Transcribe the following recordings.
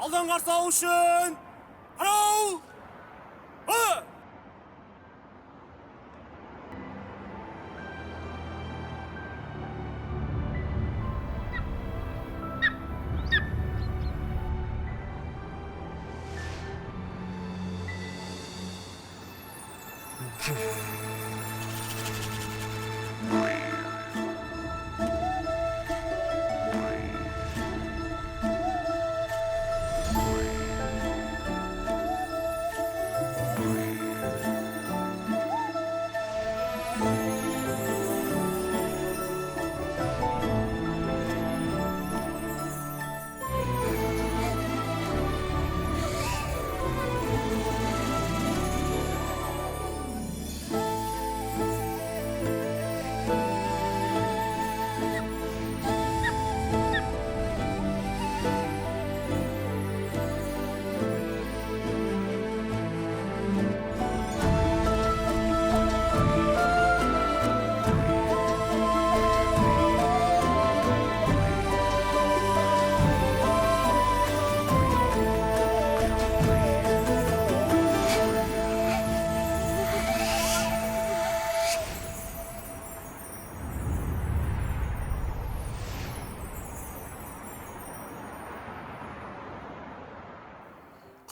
алдан қарсы алу үшін қарау!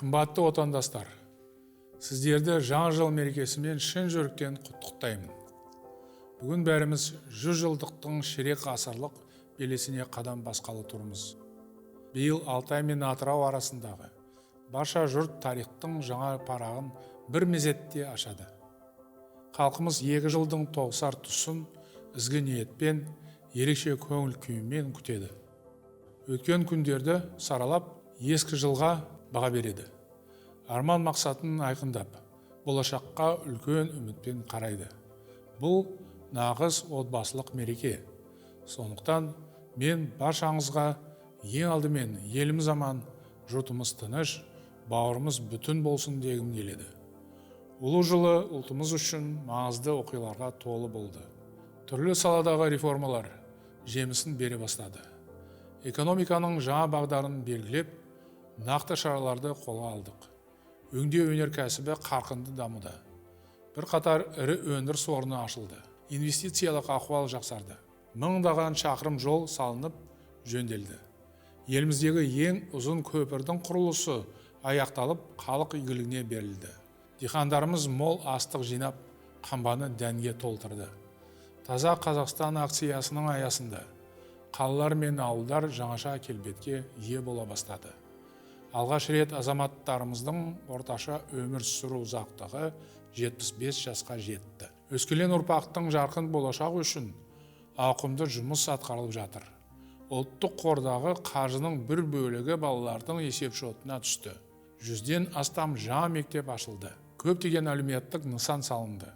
Қымбатты отандастар, сіздерді жаңа жыл мерекесімен шын жүректен құттықтаймын. Бүгін бәріміз 100 жылдықтың ширек ғасырлық белесіне қадам басқалы тұрмыз. Биыл Алтай мен Атырау арасындағы барша жұрт тарихтың жаңа парағын бір мезетте ашады. Халқымыз 2 жылдың тоғысар тұсын ізгі ниетпен, ерекше көңіл күймен күтеді. Өткен күндерді саралап, ескі жылға баға береді. Арман мақсатын айқындап, болашаққа үлкен үмітпен қарайды. Бұл нағыз отбасылық мереке. Сондықтан мен баршаңызға ең алдымен еліміз аман, жұртымыз тыныш, бауырымыз бүтін болсын дегім келеді. Ұлы жылы ұлтымыз үшін маңызды оқиғаларға толы болды. Түрлі саладағы реформалар жемісін бере бастады. Экономиканың жаңа бағдарын белгілеп, нақты шараларды қолға алдық. Өңдеу өнеркәсібі қарқынды дамыды. Бір қатар ірі өндіріс орны ашылды. Инвестициялық ахуал жақсарды. Мыңдаған шақырым жол салынып жөнделді. Еліміздегі ең ұзын көпірдің құрылысы аяқталып, халық игілігіне берілді. Диқандарымыз мол астық жинап, қамбаны дәнге толтырды. Таза Қазақстан акциясының аясында қалалар мен ауылдар жаңаша келбетке ие бола бастады. Алғаш рет азаматтарымыздың орташа өмір сүру ұзақтығы 75 жасқа жетті. Өскелең ұрпақтың жарқын болашағы үшін ауқымды жұмыс атқарылып жатыр. Ұлттық қордағы қаржының бір бөлігі балалардың есепшотына түсті. 100-ден астам жаңа мектеп ашылды. Көптеген әлеуметтік нысан салынды.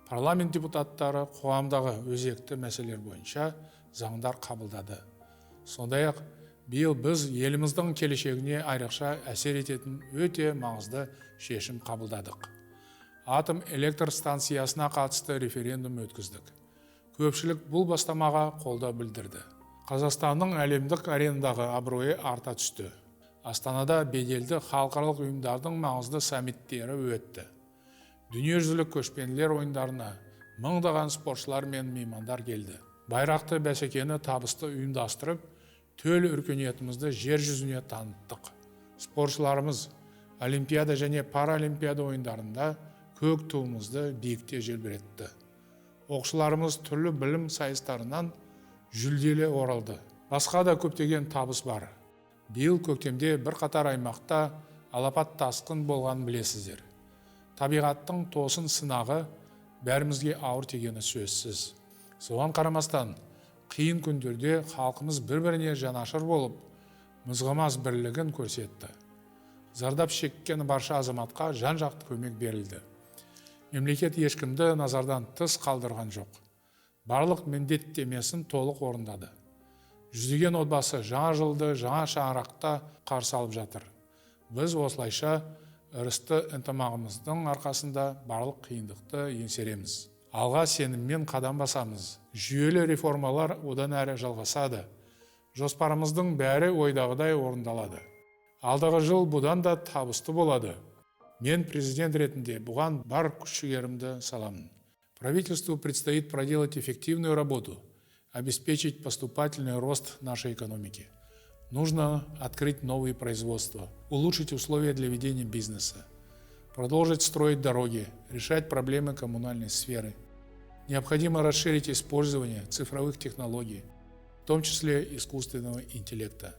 Парламент депутаттары қоғамдағы өзекті мәселелер бойынша заңдар қабылдады. Сондай-ақ биыл біз еліміздің келешегіне айрықша әсер ететін өте маңызды шешім қабылдадық. Атом электр станциясына қатысты референдум өткіздік. Көпшілік бұл бастамаға қолдау білдірді. Қазақстанның әлемдік аренадағы абыройы арта түсті. Астанада беделді халықаралық ұйымдардың маңызды саммиттері өтті. Дүниежүзілік көшпенділер ойындарына мыңдаған спортшылар мен меймандар келді. Байрақты бәсекені табысты ұйымдастырып, төл өркениетімізді жер жүзіне таныттық. Спортшыларымыз Олимпиада және Паралимпиада ойындарында көк туымызды биікте желбіретті. Оқушыларымыз түрлі білім сайыстарынан жүлделі оралды. Басқа да көптеген табыс бар. Биыл көктемде бір қатар аймақта алапат тасқын болғанын білесіздер. Табиғаттың тосын сынағы бәрімізге ауыр тигені сөзсіз. Соған қарамастан, қиын күндерде халқымыз бір-біріне жанашыр болып, мызғымас бірлігін көрсетті. Зардап шеккен барша азаматқа жан-жақты көмек берілді. Мемлекет ешкімді назардан тыс қалдырған жоқ. Барлық міндеттемесін толық орындады. Жүздеген отбасы жаңа жылды жаңа шаңырақта қарсы алып жатыр. Біз осылайша ырысты ынтымағымыздың арқасында барлық қиындықты еңсереміз. Алға сеніммен қадам басамыз. Жүйелі реформалар одан әрі жалғасады. Жоспарымыздың бәрі ойдағыдай орындалады. Алдағы жыл бұдан да табысты болады. Мен президент ретінде бұған бар күш-жігерімді саламын. Правительству предстоит проделать эффективную работу, обеспечить поступательный рост нашей экономики. Нужно открыть новые производства, улучшить условия для ведения бизнеса, продолжить строить дороги, решать проблемы коммунальной сферы. Необходимо расширить использование цифровых технологий, в том числе искусственного интеллекта,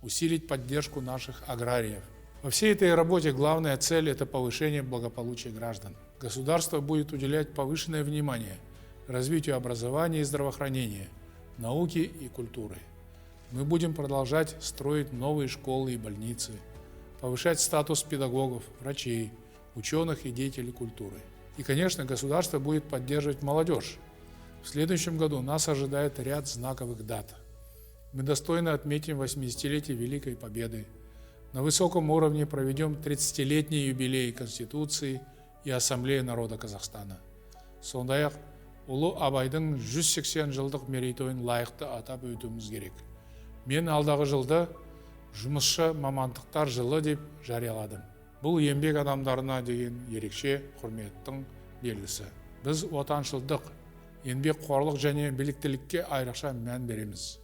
усилить поддержку наших аграриев. Во всей этой работе главная цель – это повышение благополучия граждан. Государство будет уделять повышенное внимание развитию образования и здравоохранения, науки и культуры. Мы будем продолжать строить новые школы и больницы, повышать статус педагогов, врачей, ученых и деятелей культуры. И, конечно, государство будет поддерживать молодежь. В следующем году нас ожидает ряд знаковых дат. Мы достойно отметим 80-летие Великой Победы. На высоком уровне проведем 30-летний юбилей Конституции и Ассамблеи народа Казахстана. Сондай-ақ, Ұлы Абайдың 180 жылдық мерейтойын лайықты атап өтуіміз керек. Мен алдағы жылды жұмысшы мамандықтар жылы деп жарияладым. Бұл еңбек адамдарына деген ерекше құрметтің белгісі. Біз отаншылдық, еңбекқорлық және біліктілікке айрықша мән береміз.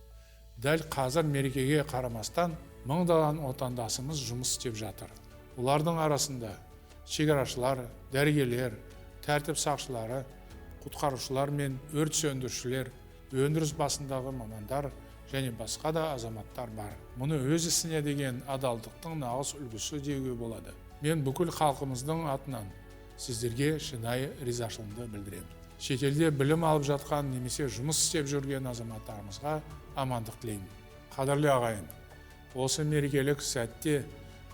Дәл қазір мерекеге қарамастан мыңдаған отандасымыз жұмыс істеп жатыр. Олардың арасында шекарашылар, дәрігерлер, тәртіп сақшылары, құтқарушылар мен өрт сөндірушілер, өндіріс басындағы мамандар және басқа да азаматтар бар. Мұны өз ісіне деген адалдықтың нағыз үлгісі деуге болады. Мен бүкіл халқымыздың атынан сіздерге шынайы ризашылығымды білдіремін. Шетелде білім алып жатқан немесе жұмыс істеп жүрген азаматтарымызға амандық тілеймін. Қадірлі ағайын, осы мерекелік сәтте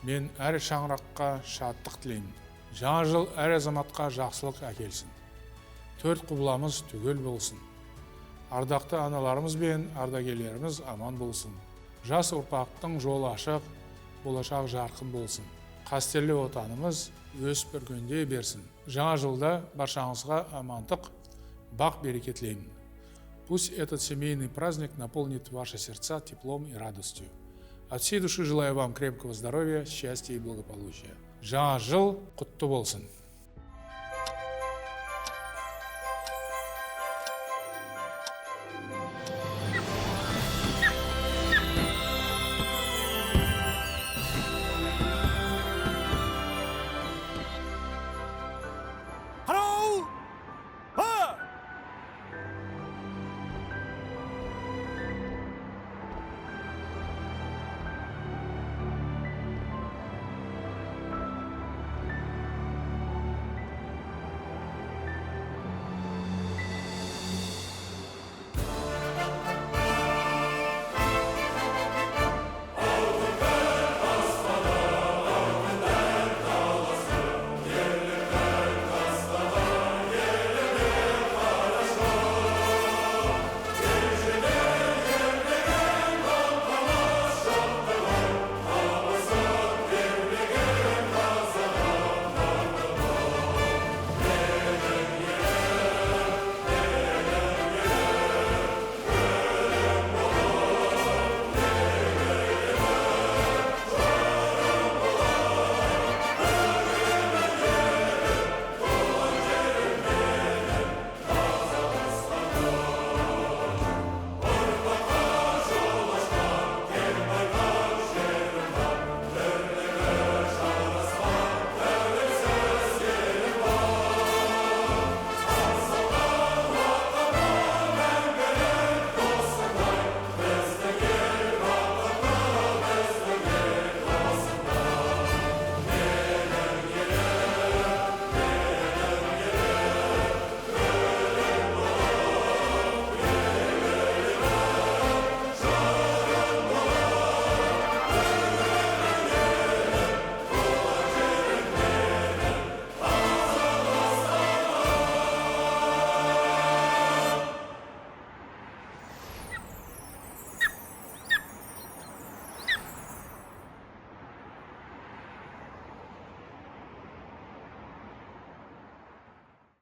мен әр шаңыраққа шаттық тілеймін. Жаңа жыл әр азаматқа жақсылық әкелсін. Төрт құбыламыз түгел болсын. Ардақты аналарымыз бен ардагерлеріміз аман болсын. Жас ұрпақтың жолы ашық, болашақ жарқын болсын. Қастерлі отанымыз өсіп-өркендей берсін. Жаңа жылда баршаңызға амандық, бақ-береке тілеймін. Пусть этот семейный праздник наполнит ваши сердца теплом и радостью. От всей души желаю вам крепкого здоровья, счастья и благополучия. Жаңа жыл құтты болсын.